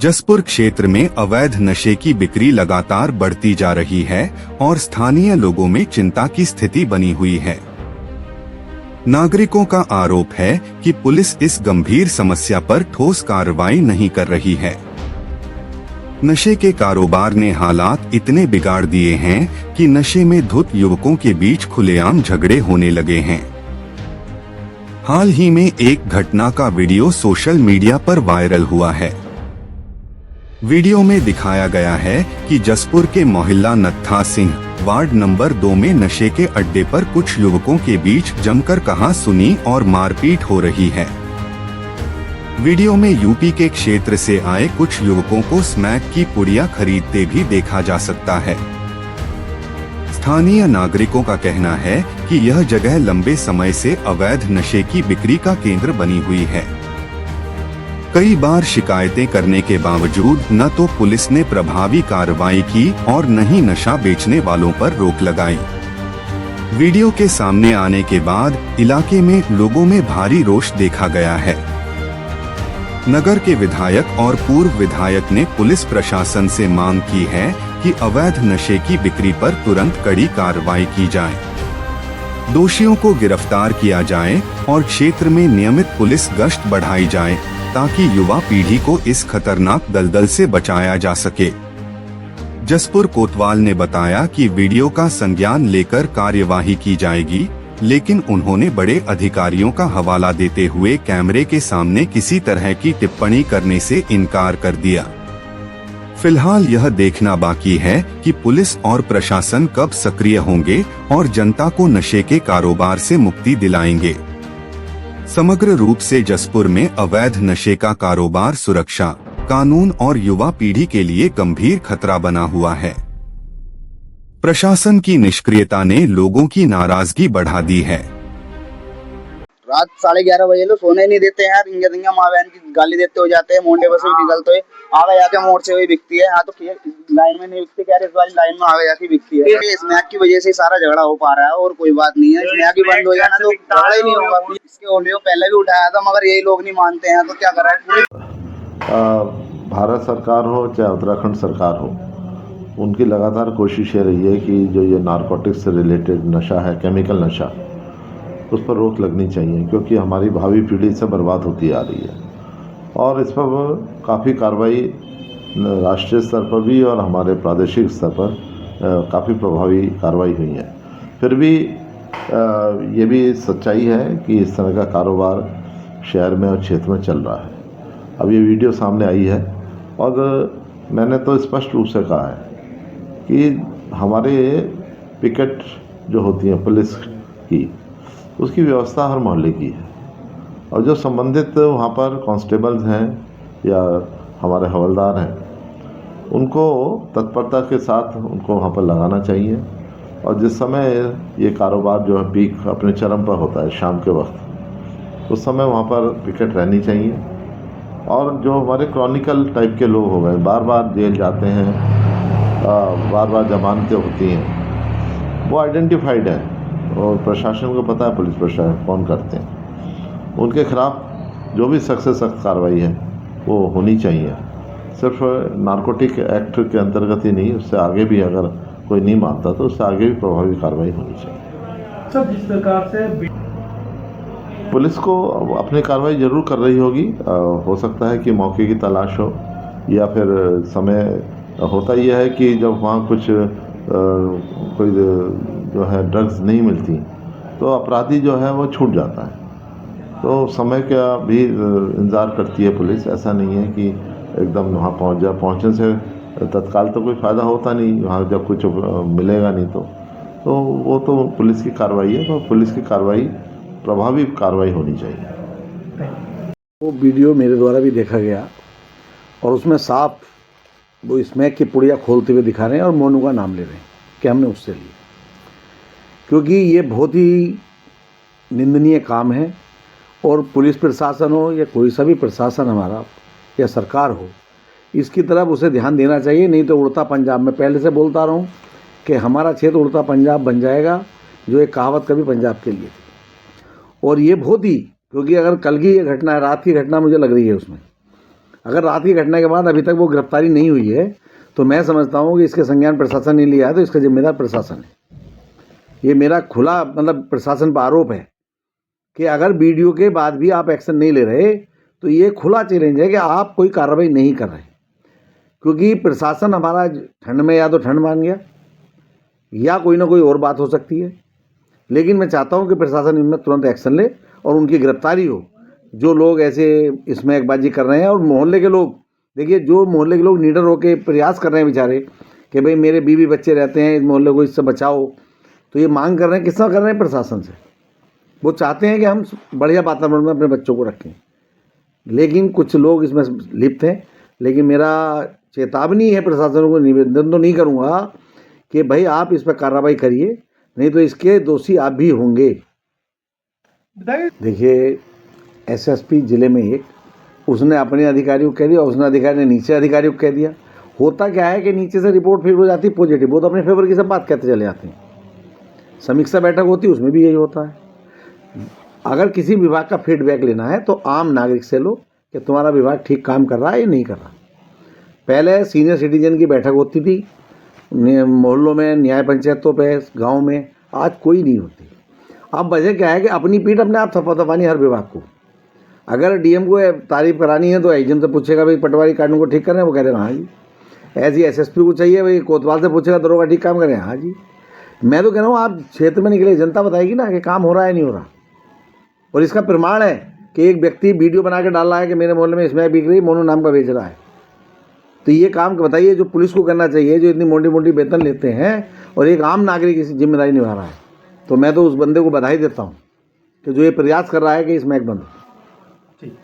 जसपुर क्षेत्र में अवैध नशे की बिक्री लगातार बढ़ती जा रही है और स्थानीय लोगों में चिंता की स्थिति बनी हुई है। नागरिकों का आरोप है कि पुलिस इस गंभीर समस्या पर ठोस कार्रवाई नहीं कर रही है। नशे के कारोबार ने हालात इतने बिगाड़ दिए हैं कि नशे में धुत युवकों के बीच खुलेआम झगड़े होने लगे हैं। हाल ही में एक घटना का वीडियो सोशल मीडिया पर वायरल हुआ है। वीडियो में दिखाया गया है कि जसपुर के मोहल्ला नत्था सिंह वार्ड नंबर 2 में नशे के अड्डे पर कुछ युवकों के बीच जमकर कहासुनी और मारपीट हो रही है। वीडियो में यूपी के क्षेत्र से आए कुछ युवकों को स्मैक की पुड़िया खरीदते भी देखा जा सकता है। स्थानीय नागरिकों का कहना है कि यह जगह लंबे समय से अवैध नशे की बिक्री का केंद्र बनी हुई है। कई बार शिकायतें करने के बावजूद न तो पुलिस ने प्रभावी कार्रवाई की और न ही नशा बेचने वालों पर रोक लगाई। वीडियो के सामने आने के बाद इलाके में लोगों में भारी रोष देखा गया है। नगर के विधायक और पूर्व विधायक ने पुलिस प्रशासन से मांग की है कि अवैध नशे की बिक्री पर तुरंत कड़ी कार्रवाई की जाए, दोषियों को गिरफ्तार किया जाए और क्षेत्र में नियमित पुलिस गश्त बढ़ाई जाए ताकि युवा पीढ़ी को इस खतरनाक दलदल से बचाया जा सके। जसपुर कोतवाल ने बताया कि वीडियो का संज्ञान लेकर कार्यवाही की जाएगी, लेकिन उन्होंने बड़े अधिकारियों का हवाला देते हुए कैमरे के सामने किसी तरह की टिप्पणी करने से इनकार कर दिया। फिलहाल यह देखना बाकी है कि पुलिस और प्रशासन कब सक्रिय होंगे और जनता को नशे के कारोबार से मुक्ति दिलाएंगे। समग्र रूप से जसपुर में अवैध नशे का कारोबार सुरक्षा, कानून और युवा पीढ़ी के लिए गंभीर खतरा बना हुआ है। प्रशासन की निष्क्रियता ने लोगों की नाराजगी बढ़ा दी है। रात 11:30 बजे लोग सोने नहीं देते हैं। रिंगे रिंगे माँ बहन की गाली देते हो जाते हैं। मोंडे बस भी निकलते हुए आगे जाके मोड़ से हुई बिकती है। हाँ तो लाइन में नहीं बिकती, कह रहे इस वाली लाइन में आगे जाके बिकती है। स्मैक की वजह से सारा झगड़ा हो पा रहा है और कोई बात नहीं है। स्मैक ही बंद हो जाना तो झगड़ा ही नहीं होगा। इसके ऑडियो पहले भी उठाया था मगर यही लोग नहीं मानते हैं तो क्या कर रहा है। भारत सरकार हो चाहे उत्तराखंड सरकार हो, उनकी लगातार कोशिश ये रही है कि जो ये नारकोटिक्स से रिलेटेड नशा है, केमिकल नशा, उस पर रोक लगनी चाहिए, क्योंकि हमारी भावी पीढ़ी से बर्बाद होती आ रही है। और इस पर काफ़ी कार्रवाई राष्ट्रीय स्तर पर भी और हमारे प्रादेशिक स्तर पर काफ़ी प्रभावी कार्रवाई हुई है। फिर भी ये भी सच्चाई है कि इस तरह का कारोबार शहर में और क्षेत्र में चल रहा है। अब ये वीडियो सामने आई है और मैंने तो स्पष्ट रूप से कहा है कि हमारे पिकेट जो होती हैं पुलिस की, उसकी व्यवस्था हर मोहल्ले की है और जो संबंधित वहाँ पर कांस्टेबल्स हैं या हमारे हवलदार हैं, उनको तत्परता के साथ उनको वहाँ पर लगाना चाहिए। और जिस समय ये कारोबार जो है पीक अपने चरम पर होता है शाम के वक्त, उस समय वहाँ पर पिकेट रहनी चाहिए। और जो हमारे क्रॉनिकल टाइप के लोग हो गए, बार बार जेल जाते हैं, बार बार जमानतें होती हैं, वो आइडेंटिफाइड है और प्रशासन को पता है, पुलिस प्रशासन फ़ोन करते हैं, उनके खिलाफ जो भी सख्त से सख्त कार्रवाई है वो होनी चाहिए। सिर्फ नारकोटिक एक्ट के अंतर्गत ही नहीं, उससे आगे भी अगर कोई नहीं मानता तो उससे आगे भी प्रभावी कार्रवाई होनी चाहिए। सब जिस प्रकार से पुलिस को अपनी कार्रवाई जरूर कर रही होगी। हो सकता है कि मौके की तलाश हो या फिर समय होता यह है कि जब वहाँ कुछ कोई जो है ड्रग्स नहीं मिलती तो अपराधी जो है वो छूट जाता है, तो समय का भी इंतज़ार करती है पुलिस। ऐसा नहीं है कि एकदम वहाँ पहुँच जाए, पहुँचने से तत्काल तो कोई फ़ायदा होता नहीं, वहाँ जब कुछ मिलेगा नहीं तो वो तो पुलिस की कार्रवाई है। तो पुलिस की कार्रवाई प्रभावी कार्रवाई होनी चाहिए। वो वीडियो मेरे द्वारा भी देखा गया और उसमें साफ वो स्मैक की पुड़िया खोलते हुए दिखा रहे हैं और मोनू का नाम ले रहे हैं कि हमने उससे लिया, क्योंकि ये बहुत ही निंदनीय काम है। और पुलिस प्रशासन हो या कोई सा भी प्रशासन हमारा या सरकार हो, इसकी तरफ उसे ध्यान देना चाहिए। नहीं तो उड़ता पंजाब, मैं पहले से बोलता रहा हूँ कि हमारा क्षेत्र उड़ता पंजाब बन जाएगा, जो एक कहावत कभी पंजाब के लिए थी। और ये बहुत ही, क्योंकि अगर कल की ये घटना है, रात की घटना मुझे लग रही है उसमें, अगर रात की घटना के बाद अभी तक वो गिरफ्तारी नहीं हुई है तो मैं समझता हूँ कि इसके संज्ञान प्रशासन ने लिया है, तो इसका जिम्मेदार प्रशासन है। ये मेरा खुला मतलब प्रशासन पर आरोप है कि अगर वीडियो के बाद भी आप एक्शन नहीं ले रहे तो ये खुला चैलेंज है कि आप कोई कार्रवाई नहीं कर रहे, क्योंकि प्रशासन हमारा ठंड में या तो ठंड मान गया या कोई ना कोई और बात हो सकती है। लेकिन मैं चाहता हूं कि प्रशासन इनमें तुरंत एक्शन ले और उनकी गिरफ्तारी हो जो लोग ऐसे स्मैकबाजी कर रहे हैं। और मोहल्ले के लोग, देखिए जो मोहल्ले के लोग निडर होकर प्रयास कर रहे हैं बेचारे कि भाई मेरे बीवी बच्चे रहते हैं, इस मोहल्ले को इससे बचाओ, तो ये मांग कर रहे हैं, किससे कर रहे हैं? प्रशासन से। वो चाहते हैं कि हम बढ़िया वातावरण में अपने बच्चों को रखें, लेकिन कुछ लोग इसमें लिप्त हैं। लेकिन मेरा चेतावनी है प्रशासन को, निवेदन तो नहीं करूँगा कि भाई आप इस पर कार्रवाई करिए, नहीं तो इसके दोषी आप भी होंगे। देखिए एसएसपी जिले में एक, उसने अपने अधिकारियों को कह दिया, उसने अधिकारी ने नीचे अधिकारियों को कह दिया। होता क्या है कि नीचे से रिपोर्ट फिर हो जाती है पॉजिटिव, वो तो अपने फेवर की सब बात कहते चले जाते हैं। समीक्षा बैठक होती है, उसमें भी यही होता है। अगर किसी विभाग का फीडबैक लेना है तो आम नागरिक से लो कि तुम्हारा विभाग ठीक काम कर रहा है या नहीं कर रहा। पहले सीनियर सिटीजन की बैठक होती थी मोहल्लों में, न्याय पंचायतों पे, गांव में, आज कोई नहीं होती। अब वजह क्या है कि अपनी पीठ अपने आप थपथपानी हर विभाग को। अगर डीएम को तारीफ करानी है तो एजीएम से पूछेगा भाई पटवारी कानून को ठीक करें, वो कह देगा हाँ जी। ऐसे ही एसएसपी को चाहिए भाई कोतवाल से पूछेगा दरोगा ठीक काम करें, हाँ जी। मैं तो कह रहा हूँ आप क्षेत्र में निकले, जनता बताएगी ना कि काम हो रहा है नहीं हो रहा। और इसका प्रमाण है कि एक व्यक्ति वीडियो बना के डाल रहा है कि मेरे मोहल्ले में स्मैक बिक रही, मोनू नाम का बेच रहा है। तो ये काम बताइए जो पुलिस को करना चाहिए, जो इतनी मोटी मोटी वेतन लेते हैं और एक आम नागरिक इस जिम्मेदारी निभा रहा है। तो मैं तो उस बंदे को बधाई देता हूँ कि जो ये प्रयास कर रहा है कि स्मैक बंद हो। ठीक।